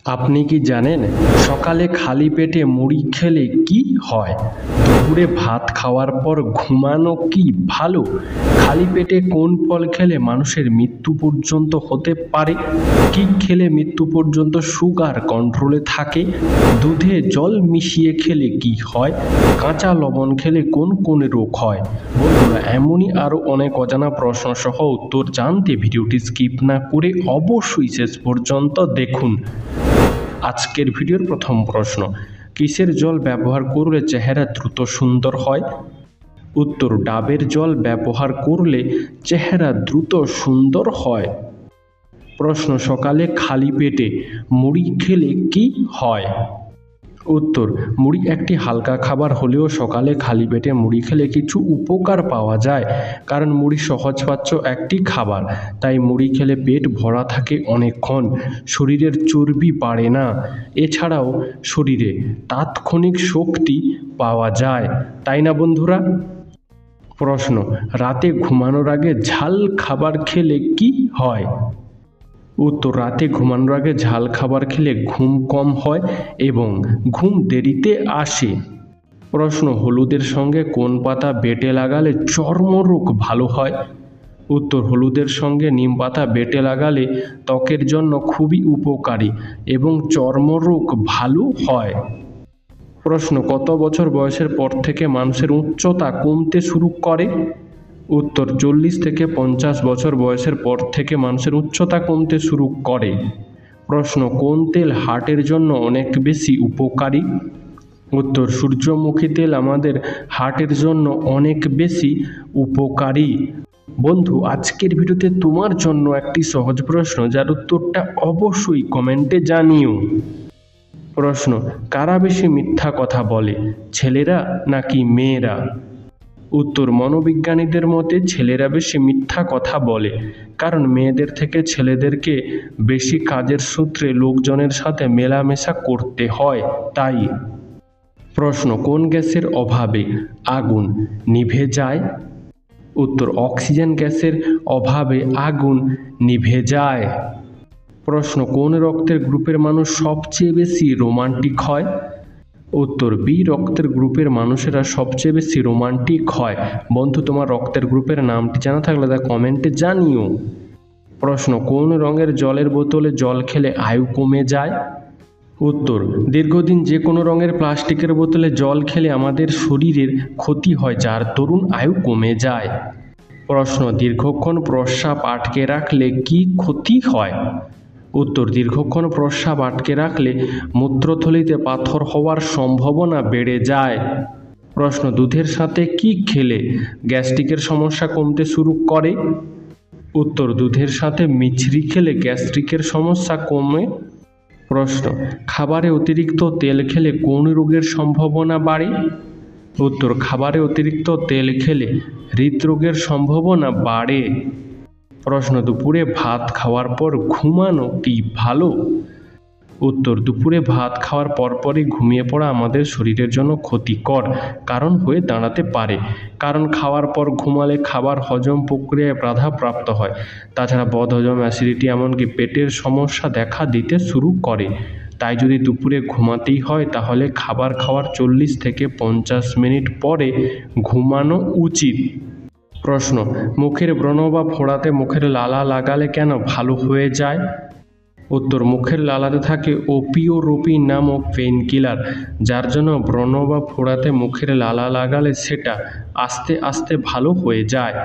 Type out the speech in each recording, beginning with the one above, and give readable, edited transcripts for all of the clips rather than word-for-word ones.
আপনি কি জানেন সকালে খালি পেটে মুড়ি খেলে কি হয়? দুপুরে ভাত খাওয়ার পর ঘুমানো কি ভালো? খালি পেটে কোন ফল খেলে মানুষের মৃত্যু পর্যন্ত হতে পারে? কি খেলে মৃত্যু পর্যন্ত সুগার কন্ট্রোলে থাকে? দুধে জল মিশিয়ে খেলে কি হয়? কাঁচা লবণ খেলে কোন কোন রোগ হয়? বন্ধুরা, এমনই আরও অনেক অজানা প্রশ্ন সহ উত্তর জানতে ভিডিওটি স্কিপ না করে অবশ্যই শেষ পর্যন্ত দেখুন। আজকের ভিডিওর প্রথম প্রশ্ন, কিসের জল ব্যবহার করলে চেহারা দ্রুত সুন্দর হয়? উত্তর, ডাবের জল ব্যবহার করলে চেহারা দ্রুত সুন্দর হয়। প্রশ্ন, সকালে খালি পেটে মুড়ি খেলে কি হয়? উত্তর, মুড়ি একটি হালকা খাবার হলেও সকালে খালি পেটে মুড়ি খেলে কিছু উপকার পাওয়া যায়। কারণ মুড়ি সহজপাচ্য একটি খাবার, তাই মুড়ি খেলে পেট ভরা থাকে অনেকক্ষণ, শরীরের চর্বি বাড়ে না। এছাড়াও শরীরে তাৎক্ষণিক শক্তি পাওয়া যায়, তাই না বন্ধুরা? প্রশ্ন, রাতে ঘুমানোর আগে ঝাল খাবার খেলে কি হয়? উত্তর, রাতে ঘুমানোর আগে ঝাল খাবার খেলে ঘুম কম হয় এবং ঘুম দেরিতে আসে। প্রশ্ন, হলুদের সঙ্গে কোন পাতা বেটে লাগালে চর্মরোগ ভালো হয়? উত্তর, হলুদের সঙ্গে নিম পাতা বেটে লাগালে ত্বকের জন্য খুবই উপকারী এবং চর্মরোগ ভালো হয়। প্রশ্ন, কত বছর বয়সের পর থেকে মানুষের উচ্চতা কমতে শুরু করে? উত্তর, 40 থেকে 50 বছর বয়সের পর থেকে মানুষের উচ্চতা কমতে শুরু করে। প্রশ্ন, কোন তেল হার্টের জন্য অনেক বেশি উপকারী? উত্তর, সূর্যমুখী তেল আমাদের হার্টের জন্য অনেক বেশি উপকারী। বন্ধু, আজকের ভিডিওতে তোমার জন্য একটি সহজ প্রশ্ন, যার উত্তরটা অবশ্যই কমেন্টে জানিও। প্রশ্ন, কারা বেশি মিথ্যা কথা বলে, ছেলেরা নাকি মেয়েরা? উত্তর, মনোবিজ্ঞানীদের মতে ছেলেরা বেশি মিথ্যা কথা বলে, কারণ মেয়েদের থেকে ছেলেদেরকে বেশি কাজের সূত্রে লোকজনের সাথে মেলামেশা করতে হয়, তাই। প্রশ্ন, কোন গ্যাসের অভাবে আগুন নিভে যায়? উত্তর, অক্সিজেন গ্যাসের অভাবে আগুন নিভে যায়। প্রশ্ন, কোন রক্তের গ্রুপের মানুষ সবচেয়ে বেশি রোমান্টিক হয়? উত্তর, বি রক্তের গ্রুপের মানুষেরা সবচেয়ে বেশি রোমান্টিক হয়। বন্ধু, তোমার রক্তের গ্রুপের নামটি জানা থাকলে তা কমেন্টে জানিও। প্রশ্ন, কোন রঙের জলের বোতলে জল খেলে আয়ু কমে যায়? উত্তর, দীর্ঘদিন যে কোনো রঙের প্লাস্টিকের বোতলে জল খেলে আমাদের শরীরের ক্ষতি হয়, যার দরুন আয়ু কমে যায়। প্রশ্ন, দীর্ঘক্ষণ প্রস্রাব আটকে রাখলে কি ক্ষতি হয়? উত্তর, দীর্ঘক্ষণ প্রস্রাব আটকে রাখলে মূত্রথলিতে পাথর হওয়ার সম্ভাবনা বেড়ে যায়। প্রশ্ন, দুধের সাথে কি খেলে গ্যাস্ট্রিকের সমস্যা কমতে শুরু করে? উত্তর, দুধের সাথে মিছরি খেলে গ্যাস্ট্রিকের সমস্যা কমে। প্রশ্ন, খাবারে অতিরিক্ত তেল খেলে কোন রোগের সম্ভাবনা বাড়ে? উত্তর, খাবারে অতিরিক্ত তেল খেলে হৃদরোগের সম্ভাবনা বাড়ে। প্রশ্ন, দুপুরে ভাত খাওয়ার পর ঘুমানো কি ভালো? উত্তর, দুপুরে ভাত খাওয়ার পরপরই ঘুমিয়ে পড়া আমাদের শরীরের জন্য ক্ষতিকর কারণ হয়ে দাঁড়াতে পারে। কারণ খাওয়ার পর ঘুমালে খাবার হজম প্রক্রিয়ায় বাধাপ্রাপ্ত হয়। তাছাড়া বদহজম, অ্যাসিডিটি, এমনকি পেটের সমস্যা দেখা দিতে শুরু করে। তাই যদি দুপুরে ঘুমাতেই হয় তাহলে খাবার খাওয়ার 40 থেকে 50 মিনিট পরে ঘুমানো উচিত। প্রশ্ন, মুখের ব্রণ বা ফোড়াতে মুখের লালা লাগালে কেন ভালো হয়ে যায়? উত্তর, মুখের লালাতে থাকে ওপিওরোপিন নামক পেইনকিলার, যার জন্য ব্রণ বা ফোড়াতে মুখের লালা লাগালে সেটা আস্তে আস্তে ভালো হয়ে যায়।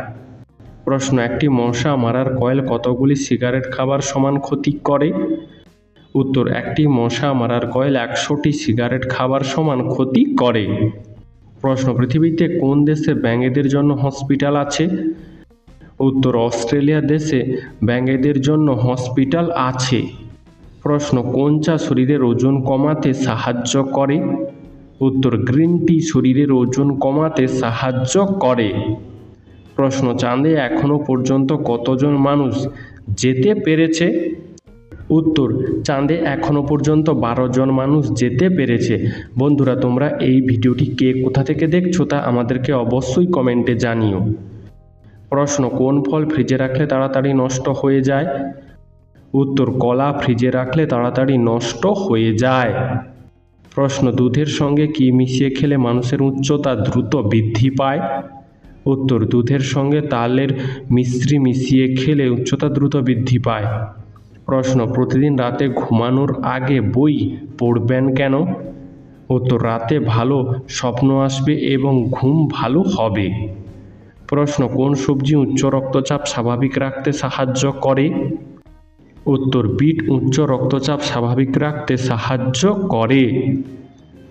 প্রশ্ন, একটি মশা মারার কয়েল কতগুলি সিগারেট খাবার সমান ক্ষতি করে? উত্তর, একটি মশা মারার কয়েল 100টি সিগারেট খাবার সমান ক্ষতি করে। প্রশ্ন, পৃথিবীতে কোন দেশে ব্যাঙেদের জন্য হসপিটাল আছে? উত্তর, অস্ট্রেলিয়া দেশে ব্যাঙেদের জন্য হসপিটাল আছে। প্রশ্ন, কোন চা শরীরের ওজন কমাতে সাহায্য করে? উত্তর, গ্রিন টি শরীরের ওজন কমাতে সাহায্য করে। প্রশ্ন, চাঁদে এখনো পর্যন্ত কতজন মানুষ যেতে পেরেছে? উত্তর, চাঁদে এখনো পর্যন্ত 12 জন মানুষ যেতে পেরেছে। বন্ধুরা, তোমরা এই ভিডিওটি কে কোথা থেকে দেখছো তা আমাদেরকে অবশ্যই কমেন্টে জানিও। প্রশ্ন, কোন ফল ফ্রিজে রাখলে তাড়াতাড়ি নষ্ট হয়ে যায়? উত্তর কলা ফ্রিজে রাখলে তাড়াতাড়ি নষ্ট হয়ে যায়। প্রশ্ন দুধের সঙ্গে কি মিশিয়ে খেলে মানুষের উচ্চতা দ্রুত বৃদ্ধি পায়? উত্তর দুধের সঙ্গে তালের মিশ্রি মিশিয়ে খেলে উচ্চতা দ্রুত বৃদ্ধি পায়। প্রশ্ন প্রতিদিন রাতে ঘুমানোর আগে বই পড়বেন কেন? উত্তর রাতে ভালো স্বপ্ন আসবে এবং ঘুম ভালো হবে। প্রশ্ন কোন সবজি উচ্চ রক্তচাপ স্বাভাবিক রাখতে সাহায্য করে? উত্তর বিট উচ্চ রক্তচাপ স্বাভাবিক রাখতে সাহায্য করে।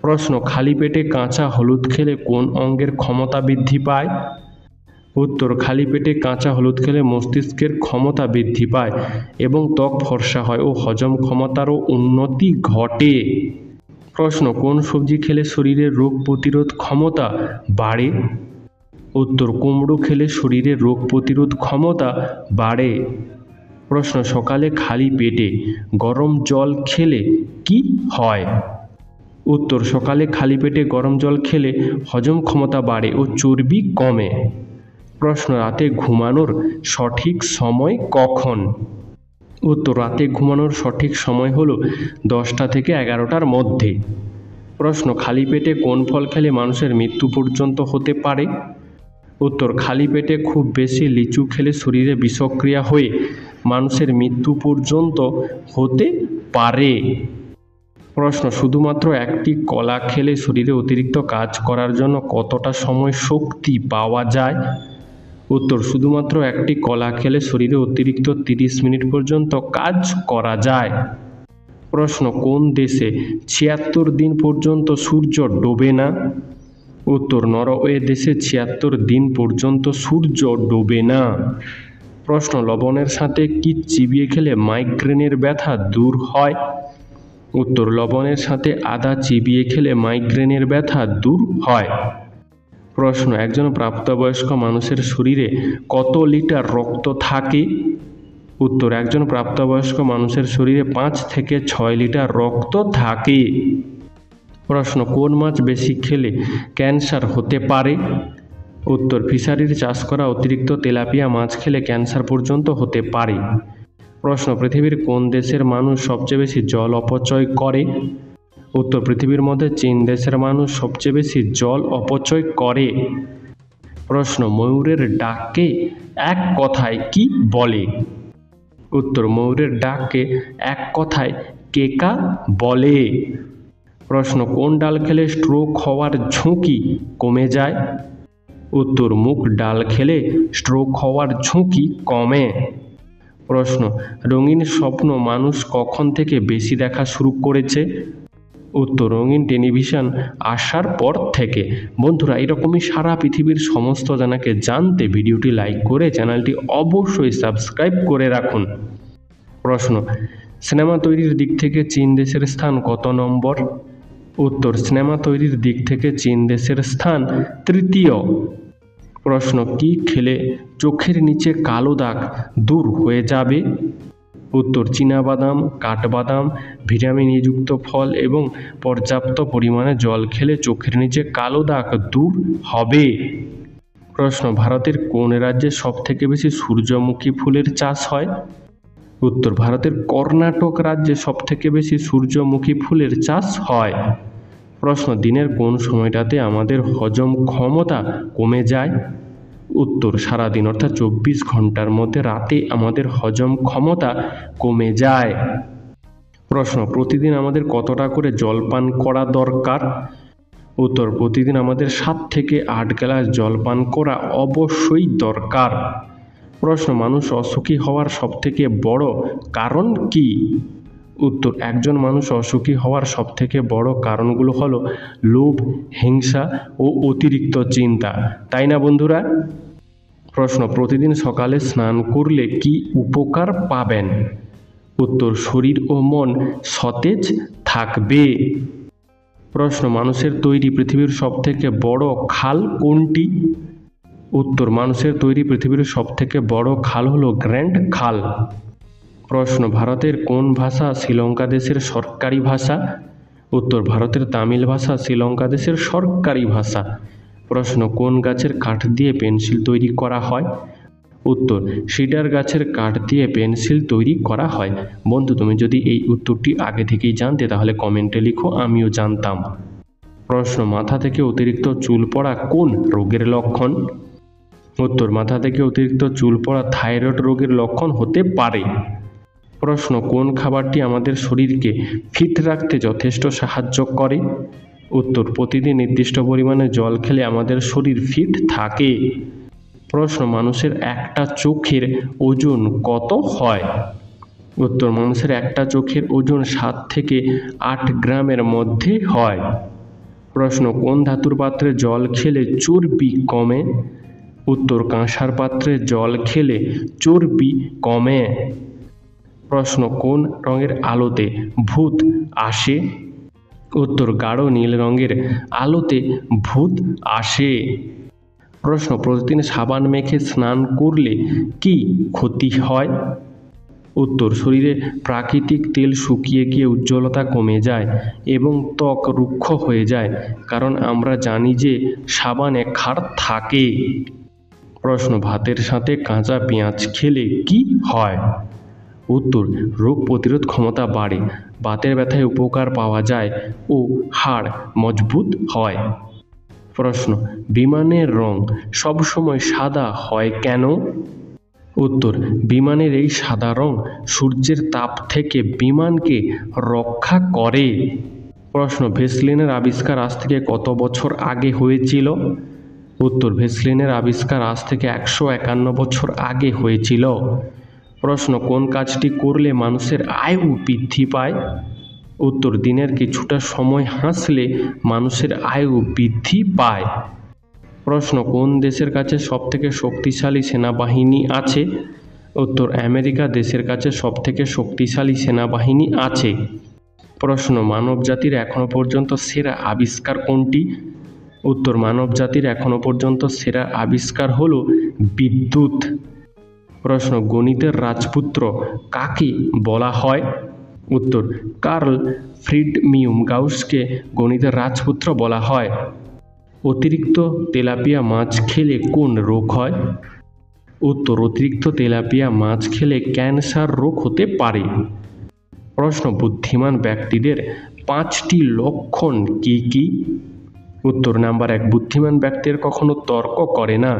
প্রশ্ন খালি পেটে কাঁচা হলুদ খেলে কোন অঙ্গের ক্ষমতা বৃদ্ধি পায়? উত্তর খালি পেটে কাঁচা হলুদ খেলে মস্তিষ্কের ক্ষমতা বৃদ্ধি পায় এবং ত্বক ফর্সা হয় ও হজম ক্ষমতারও উন্নতি ঘটে। প্রশ্ন কোন সবজি খেলে শরীরের রোগ প্রতিরোধ ক্ষমতা বাড়ে? উত্তর কুমড়ো খেলে শরীরের রোগ প্রতিরোধ ক্ষমতা বাড়ে। প্রশ্ন সকালে খালি পেটে গরম জল খেলে কি হয়? উত্তর সকালে খালি পেটে গরম জল খেলে হজম ক্ষমতা বাড়ে ও চর্বি কমে। প্রশ্ন রাতে ঘুমানোর সঠিক সময় কখন? উত্তর রাতে ঘুমানোর সঠিক সময় হলো 10টা থেকে 11টার মধ্যে। প্রশ্ন খালি পেটে কোন ফল খেলে মানুষের মৃত্যু পর্যন্ত হতে পারে? উত্তর খালি পেটে খুব বেশি লিচু খেলে শরীরে বিষক্রিয়া হয়ে মানুষের মৃত্যু পর্যন্ত হতে পারে। প্রশ্ন শুধুমাত্র একটি কলা খেলে শরীরে অতিরিক্ত কাজ করার জন্য কতটা সময় শক্তি পাওয়া যায়? উত্তর শুধুমাত্র একটি কলা খেলে শরীরে অতিরিক্ত 30 মিনিট পর্যন্ত কাজ করা যায়। প্রশ্ন কোন দেশে 76 দিন পর্যন্ত সূর্য ডোবে না? উত্তর নরওয়ে দেশে 76 দিন পর্যন্ত সূর্য ডোবে না। প্রশ্ন লবণের সাথে কি চিবিয়ে খেলে মাইগ্রেনের ব্যথা দূর হয়? উত্তর লবণের সাথে আদা চিবিয়ে খেলে মাইগ্রেনের ব্যথা দূর হয়। প্রশ্ন একজন প্রাপ্তবয়স্ক মানুষের শরীরে কত লিটার রক্ত থাকে? উত্তর একজন প্রাপ্তবয়স্ক মানুষের শরীরে 5 থেকে 6 লিটার রক্ত থাকে। প্রশ্ন কোন মাছ বেশি খেলে ক্যান্সার হতে পারে? উত্তর ফিশারির চাষ করা অতিরিক্ত তেলাপিয়া মাছ খেলে ক্যান্সার পর্যন্ত হতে পারে। প্রশ্ন পৃথিবীর কোন দেশের মানুষ সবচেয়ে বেশি জল অপচয় করে? উত্তর পৃথিবীর মধ্যে চীন দেশের মানুষ সবচেয়ে বেশি জল অপচয় করে। প্রশ্ন ময়ূরের ডাককে এক কথায় কি বলে? উত্তর ময়ূরের ডাককে এক কথায় কেকা বলে। প্রশ্ন কোন ডাল খেলে স্ট্রোক হওয়ার ঝুঁকি কমে যায়? উত্তর মুগ ডাল খেলে স্ট্রোক হওয়ার ঝুঁকি কমে। প্রশ্ন রঙিন স্বপ্ন মানুষ কখন থেকে বেশি দেখা শুরু করেছে? উত্তর রঙিন টেলিভিশন আসার পর থেকে। বন্ধুরা এরকমই সারা পৃথিবীর সমস্ত জানাকে জানতে ভিডিওটি লাইক করে চ্যানেলটি অবশ্যই সাবস্ক্রাইব করে রাখুন। প্রশ্ন সিনেমা তৈরির দিক থেকে চীন দেশের স্থান কত নম্বর? উত্তর সিনেমা তৈরির দিক থেকে চীন দেশের স্থান 3য়। প্রশ্ন কি খেলে চোখের নিচে কালো দাগ দূর হয়ে যাবে? উত্তর চীনাবাদাম, কাঠবাদাম, ভিটামিনযুক্ত ফল এবং পর্যাপ্ত পরিমাণে জল খেলে চোখের নিচে কালো দাগ দূর হবে। প্রশ্ন ভারতের কোন রাজ্যে সবথেকে বেশি সূর্যমুখী ফুলের চাষ হয়? উত্তর ভারতের কর্ণাটক রাজ্যে সবথেকে বেশি সূর্যমুখী ফুলের চাষ হয়। প্রশ্ন দিনের কোন সময়টাতে আমাদের হজম ক্ষমতা কমে যায়? উত্তর সারাদিন অর্থাৎ 24 ঘন্টার মধ্যে রাতে আমাদের হজম ক্ষমতা কমে যায়। প্রশ্ন প্রতিদিন আমাদের কতটা করে জল পান করা দরকার? উত্তর প্রতিদিন আমাদের 7 থেকে 8 গ্লাস জল পান করা অবশ্যই দরকার। প্রশ্ন মানুষ অসুখী হওয়ার সবথেকে বড় কারণ কি? উত্তর একজন মানুষ অসুখী হওয়ার সবথেকে বড় কারণগুলো হলো লোভ, হিংসা ও অতিরিক্ত চিন্তা, তাই না বন্ধুরা? প্রশ্ন প্রতিদিন সকালে স্নান করলে কি উপকার পাবেন? উত্তর শরীর ও মন সতেজ থাকবে। প্রশ্ন মানুষের তৈরি পৃথিবীর সবথেকে বড় খাল কোনটি? উত্তর মানুষের তৈরি পৃথিবীর সবথেকে বড় খাল হলো গ্র্যান্ড খাল। প্রশ্ন ভারতের কোন ভাষা শ্রীলঙ্কা দেশের সরকারি ভাষা? উত্তর ভারতের তামিল ভাষা শ্রীলঙ্কা দেশের সরকারি ভাষা। প্রশ্ন কোন গাছের কাঠ দিয়ে পেন্সিল তৈরি করা হয়? উত্তর, সিডার গাছের কাঠ দিয়ে পেন্সিল তৈরি করা হয়। বন্ধু, তুমি যদি এই উত্তরটি আগে থেকেই জানতে তাহলে কমেন্টে লিখো, আমিও জানতাম। প্রশ্ন, মাথা থেকে অতিরিক্ত চুল পড়া কোন রোগের লক্ষণ? উত্তর, মাথা থেকে অতিরিক্ত চুল পড়া থাইরয়েড রোগের লক্ষণ হতে পারে। প্রশ্ন, কোন খাবারটি আমাদের শরীরকে ফিট রাখতে যথেষ্ট সাহায্য করে? উত্তর, প্রতিদিন নির্দিষ্ট পরিমাণে জল খেলে আমাদের শরীর ফিট থাকে। প্রশ্ন, মানুষের একটা চোখের ওজন কত হয়? উত্তর, মানুষের একটা চোখের ওজন 7 থেকে 8 গ্রামের মধ্যে হয়। প্রশ্ন, কোন ধাতুর পাত্রে জল খেলে চর্বি কমে? উত্তর, কাঁসার পাত্রে জল খেলে চর্বি কমে। প্রশ্ন, কোন রঙের আলোতে ভূত আসে? উত্তর, গাঢ় নীল রঙের আলোতে ভূত আসে। প্রশ্ন, প্রতিদিন সাবান মেখে স্নান করলে কি ক্ষতি হয়? উত্তর, শরীরে প্রাকৃতিক তেল শুকিয়ে গিয়ে উজ্জ্বলতা কমে যায় এবং ত্বক রুক্ষ হয়ে যায়, কারণ আমরা জানি যে সাবানে ক্ষার থাকে। প্রশ্ন, ভাতের সাথে কাঁচা পেঁয়াজ খেলে কি হয়? উত্তর, রোগ প্রতিরোধ ক্ষমতা বাড়ে, বাতের ব্যথায় উপকার পাওয়া যায় ও হাড় মজবুত হয়। প্রশ্ন, বিমানের রং সবসময় সাদা হয় কেন? উত্তর, বিমানের এই সাদা রং সূর্যের তাপ থেকে বিমানকে রক্ষা করে। প্রশ্ন, ভেসলিনের আবিষ্কার আজ থেকে কত বছর আগে হয়েছিল? উত্তর, ভেসলিনের আবিষ্কার আজ থেকে 151 বছর আগে হয়েছিল। প্রশ্ন, কোন কাজটি করলে মানুষের আয়ু বৃদ্ধি পায়? উত্তর, দিনের কিছুটা সময় হাসলে মানুষের আয়ু বৃদ্ধি পায়। প্রশ্ন, কোন দেশের কাছে সবথেকে শক্তিশালী সেনাবাহিনী আছে? উত্তর, আমেরিকা দেশের কাছে সবথেকে শক্তিশালী সেনাবাহিনী আছে। প্রশ্ন, মানবজাতির এখনো পর্যন্ত সেরা আবিষ্কার কোনটি? উত্তর, মানবজাতির এখনো পর্যন্ত সেরা আবিষ্কার হলো বিদ্যুৎ। প্রশ্ন, গণিতের রাজপুত্র কাকে বলা হয়? উত্তর, কার্ল ফ্রিডমিউম গাউসকে গণিতের রাজপুত্র বলা হয়। অতিরিক্ত তেলাপিয়া মাছ খেলে কোন রোগ হয়? উত্তর, অতিরিক্ত তেলাপিয়া মাছ খেলে ক্যান্সার রোগ হতে পারে। প্রশ্ন, বুদ্ধিমান ব্যক্তিদের 5টি লক্ষণ কি কি? উত্তর, নাম্বার 1, বুদ্ধিমান ব্যক্তির কখনো তর্ক করে না।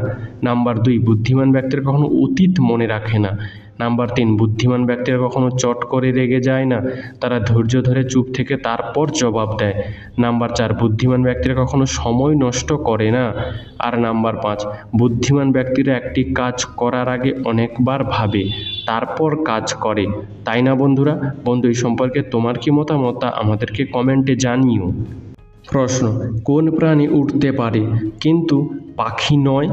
নাম্বার 2, বুদ্ধিমান ব্যক্তির কখনো অতীত মনে রাখে না। নাম্বার 3, বুদ্ধিমান ব্যক্তিরা কখনো চট করে রেগে যায় না, তারা ধৈর্য ধরে চুপ থেকে তারপর জবাব দেয়। নাম্বার 4, বুদ্ধিমান ব্যক্তিরা কখনো সময় নষ্ট করে না। আর নাম্বার 5, বুদ্ধিমান ব্যক্তিরা একটি কাজ করার আগে অনেকবার ভাবে তারপর কাজ করে। তাই না বন্ধুরা? বন্ধু, এই সম্পর্কে তোমার কি মতামত তা আমাদেরকে কমেন্টে জানিও। প্রশ্ন, কোন প্রাণী উড়তে পারে কিন্তু পাখি নয়?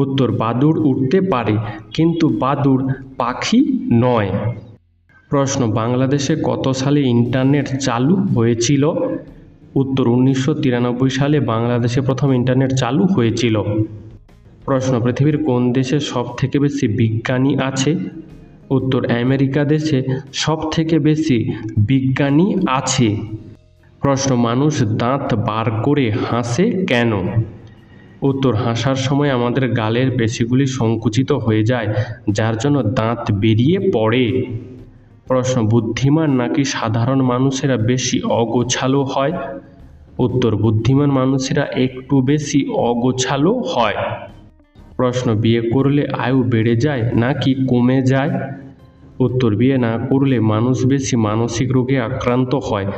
উত্তর, বাদুড় উড়তে পারে কিন্তু বাদুড় পাখি নয়। প্রশ্ন, বাংলাদেশে কত সালে ইন্টারনেট চালু হয়েছিল? উত্তর, 1993 সালে বাংলাদেশে প্রথম ইন্টারনেট চালু হয়েছিল। প্রশ্ন, পৃথিবীর কোন দেশে সব থেকে বেশি বিজ্ঞানী আছে? উত্তর, আমেরিকা দেশে সব থেকে বেশি বিজ্ঞানী আছে। প্রশ্ন, মানুষ দাঁত বার করে হাসে কেন? উত্তর, হাসার সময় আমাদের গালের পেশিগুলি সংকুচিত হয়ে যায়, যার জন্য দাঁত বেরিয়ে পড়ে। প্রশ্ন, বুদ্ধিমান নাকি সাধারণ মানুষেরা বেশি অগোছালো হয়? উত্তর, বুদ্ধিমান মানুষেরা একটু বেশি অগোছালো হয়। প্রশ্ন, বিয়ে করলে আয়ু বেড়ে যায় নাকি কমে যায়? উত্তর, বিয়ে না করলে মানুষ বেশি মানসিক রোগে আক্রান্ত হয়,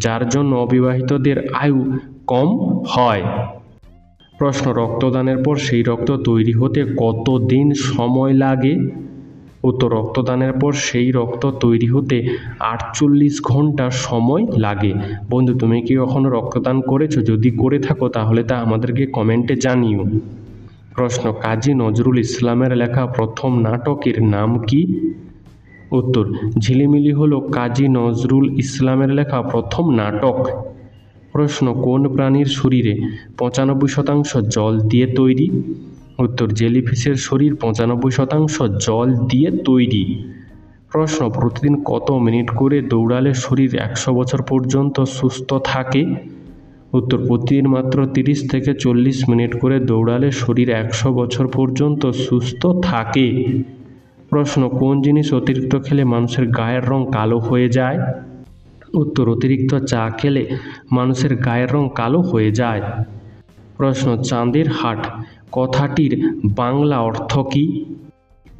যার জন্য অবিবাহিতদের আয়ু কম হয়। প্রশ্ন, রক্তদানের পর সেই রক্ত তৈরি হতে কত দিন সময় লাগে? উত্তর, রক্তদানের পর সেই রক্ত তৈরি হতে 48 ঘন্টা সময় লাগে। বন্ধু, তুমি কি কখনো রক্তদান করেছো? যদি করে থাকো তাহলে তা আমাদেরকে কমেন্টে জানিও। প্রশ্ন, কাজী নজরুল ইসলামের লেখা প্রথম নাটকের নাম কি? উত্তর, ঝিলিমিলি হলো কাজী নজরুল ইসলামের লেখা প্রথম নাটক। প্রশ্ন, কোন প্রাণীর শরীরে 95% জল দিয়ে তৈরি? উত্তর, জেলিফিশের শরীর 95% জল দিয়ে তৈরি। প্রশ্ন, প্রতিদিন কত মিনিট করে দৌড়ালে শরীর 100 বছর পর্যন্ত সুস্থ থাকে? উত্তর, প্রতিদিন মাত্র 30 থেকে 40 মিনিট করে দৌড়ালে শরীর 100 বছর পর্যন্ত সুস্থ থাকে। প্রশ্ন, কোন জিনিস অতিরিক্ত খেলে মানুষের গায়ের রং কালো হয়ে যায়? উত্তর, অতিরিক্ত চা খেলে মানুষের গায়ের রং কালো হয়ে যায়। প্রশ্ন, চাঁদের হাট কথাটির বাংলা অর্থ কী?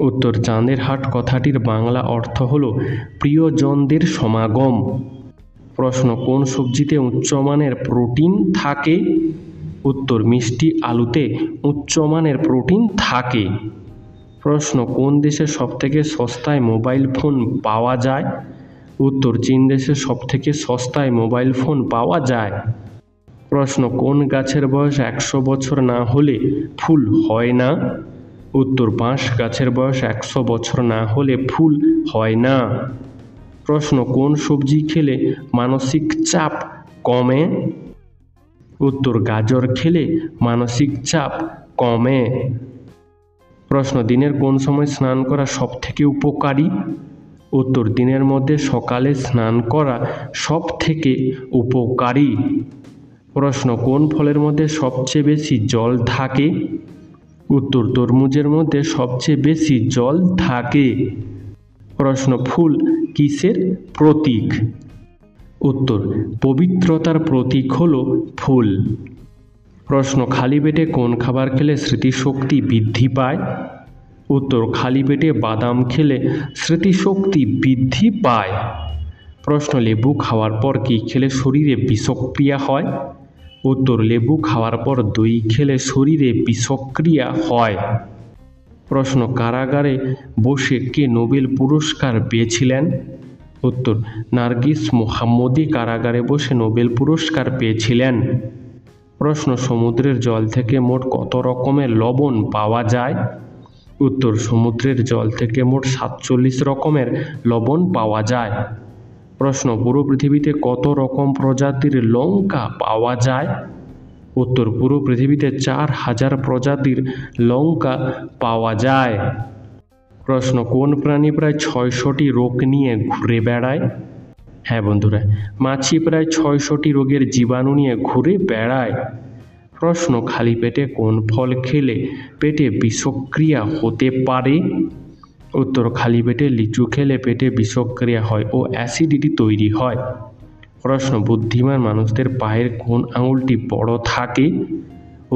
উত্তর, চাঁদের হাট কথাটির বাংলা অর্থ হল প্রিয়জনদের সমাগম। প্রশ্ন, কোন সবজিতে উচ্চমানের প্রোটিন থাকে? উত্তর, মিষ্টি আলুতে উচ্চমানের প্রোটিন থাকে। প্রশ্ন, কোন দেশে সবথেকে সস্তায় মোবাইল ফোন পাওয়া যায়? উত্তর, চীন দেশে সবথেকে সস্তায় মোবাইল ফোন পাওয়া যায়। প্রশ্ন, কোন গাছের বয়স 100 বছর না হলে ফুল হয় না? উত্তর, বাঁশ গাছের বয়স 100 বছর না হলে ফুল হয় না। প্রশ্ন, কোন সবজি খেলে মানসিক চাপ কমে? উত্তর, গাজর খেলে মানসিক চাপ কমে। প্রশ্ন, দিনের কোন সময় স্নান করা সবথেকে উপকারী? উত্তর, দিনের মধ্যে সকালে স্নান করা সবথেকে উপকারী। প্রশ্ন, কোন ফলের মধ্যে সবচেয়ে বেশি জল থাকে? উত্তর, তরমুজের মধ্যে সবচেয়ে বেশি জল থাকে। প্রশ্ন, ফুল কিসের প্রতীক? উত্তর, পবিত্রতার প্রতীক হল ফুল। প্রশ্ন, খালি পেটে কোন খাবার খেলে স্মৃতিশক্তি বৃদ্ধি পায়? উত্তর, খালি পেটে বাদাম খেলে স্মৃতিশক্তি বৃদ্ধি পায়। প্রশ্ন, লেবু খাওয়ার পর কী খেলে শরীরে বিষক্রিয়া হয়? উত্তর, লেবু খাওয়ার পর দই খেলে শরীরে বিষক্রিয়া হয়। প্রশ্ন, কারাগারে বসে কে নোবেল পুরস্কার পেয়েছিলেন? উত্তর, নার্গিস মোহাম্মদী কারাগারে বসে নোবেল পুরস্কার পেয়েছিলেন। প্রশ্ন, সমুদ্রের জল থেকে মোট কত রকমের লবণ পাওয়া যায়? উত্তর, সমুদ্রের জল থেকে মোট 47 রকমের লবণ পাওয়া যায়। প্রশ্ন, পুরো পৃথিবীতে কত রকম প্রজাতির লঙ্কা পাওয়া যায়? উত্তর, পুরো পৃথিবীতে 4000 প্রজাতির লঙ্কা পাওয়া যায়। প্রশ্ন, কোন প্রাণী প্রায় 600টি রোগ নিয়ে ঘুরে বেড়ায়? হ্যাঁ বন্ধুরা, মাছি প্রায় 600টি রোগের জীবাণু নিয়ে ঘুরে বেড়ায়। প্রশ্ন, খালি পেটে কোন ফল খেলে পেটে বিষক্রিয়া হতে পারে? উত্তর, খালি পেটে লিচু খেলে পেটে বিষক্রিয়া হয় ও অ্যাসিডিটি তৈরি হয়। প্রশ্ন, বুদ্ধিমান মানুষদের পায়ের কোন আঙুলটি বড় থাকে?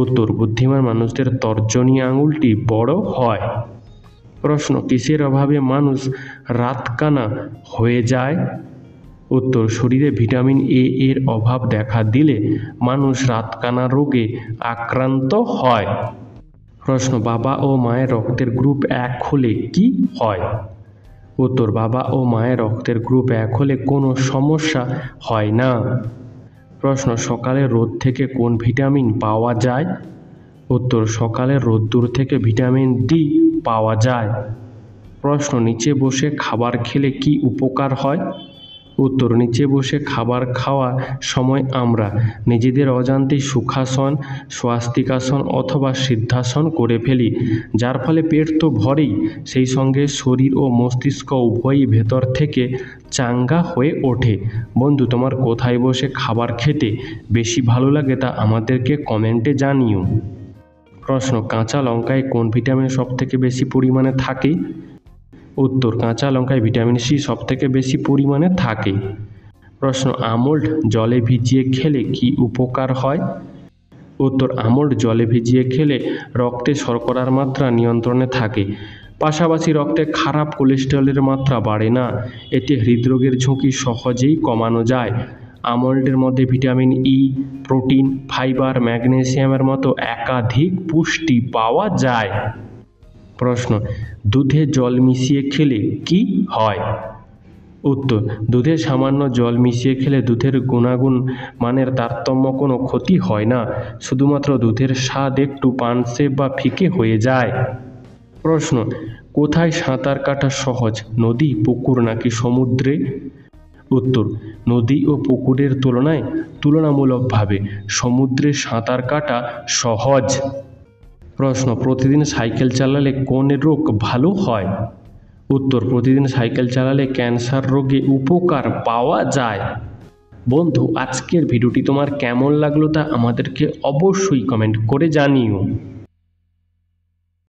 উত্তর, বুদ্ধিমান মানুষদের তর্জনী আঙুলটি বড় হয়। প্রশ্ন, কিসের অভাবে মানুষ রাতকানা হয়ে যায়? উত্তর, শরীরে ভিটামিন এ এর অভাব দেখা দিলে মানুষ রাতকানা রোগে আক্রান্ত হয়। প্রশ্ন, বাবা ও মায়ের রক্তের গ্রুপ 1 হলে কি হয়? উত্তর, বাবা ও মায়ের রক্তের গ্রুপ 1 হলে কোনো সমস্যা হয় না। প্রশ্ন, সকালের রোদ থেকে কোন ভিটামিন পাওয়া যায়? উত্তর, সকালের রোদ্দুর থেকে ভিটামিন ডি পাওয়া যায়। প্রশ্ন, নিচে বসে খাবার খেলে কি উপকার হয়? উত্তর, নিচে বসে খাবার খাওয়ার সময় আমরা নিজেদের অজান্তেই সুখাসন, স্বস্তিকাসন অথবা সিদ্ধাসন করে ফেলি, যার ফলে পেট তো ভরেই, সেই সঙ্গে শরীর ও মস্তিষ্ক উভয়ই ভেতর থেকে চাঙ্গা হয়ে ওঠে। বন্ধু, তোমার কোথায় বসে খাবার খেতে বেশি ভালো লাগে তা আমাদেরকে কমেন্টে জানিও। প্রশ্ন, কাঁচা লঙ্কায় কোন ভিটামিন সবথেকে বেশি পরিমাণে থাকে? উত্তর, কাঁচা লঙ্কায় ভিটামিন সি সবথেকে বেশি পরিমাণে থাকে। প্রশ্ন, আমন্ড জলে ভিজিয়ে খেলে কি উপকার হয়? উত্তর, আমন্ড জলে ভিজিয়ে খেলে রক্তে শর্করার মাত্রা নিয়ন্ত্রণে থাকে, পাশাপাশি রক্তে খারাপ কোলেস্টেরলের মাত্রা বাড়ে না। এতে হৃদরোগের ঝুঁকি সহজেই কমানো যায়। আমন্ডের মধ্যে ভিটামিন ই, প্রোটিন, ফাইবার, ম্যাগনেসিয়ামের মতো একাধিক পুষ্টি পাওয়া যায়। প্রশ্ন, দুধে জল মিশিয়ে খেলে কি হয়? উত্তর, দুধে সামান্য জল মিশিয়ে খেলে দুধের গুণাগুণ মানের তারতম্য কোনো ক্ষতি হয় না, শুধুমাত্র দুধের স্বাদ একটু পানসে বা ফিকে হয়ে যায়। প্রশ্ন, কোথায় সাঁতার কাটা সহজ, নদী, পুকুর নাকি সমুদ্রে? উত্তর, নদী ও পুকুরের তুলনামূলকভাবে সমুদ্রে সাঁতার কাটা সহজ। প্রশ্ন, প্রতিদিন সাইকেল চালালে কোন রোগ ভালো হয়? উত্তর, প্রতিদিন সাইকেল চালালে ক্যান্সার রোগে উপকার পাওয়া যায়। বন্ধু, আজকের ভিডিওটি তোমার কেমন লাগলো তা আমাদেরকে অবশ্যই কমেন্ট করে জানিও।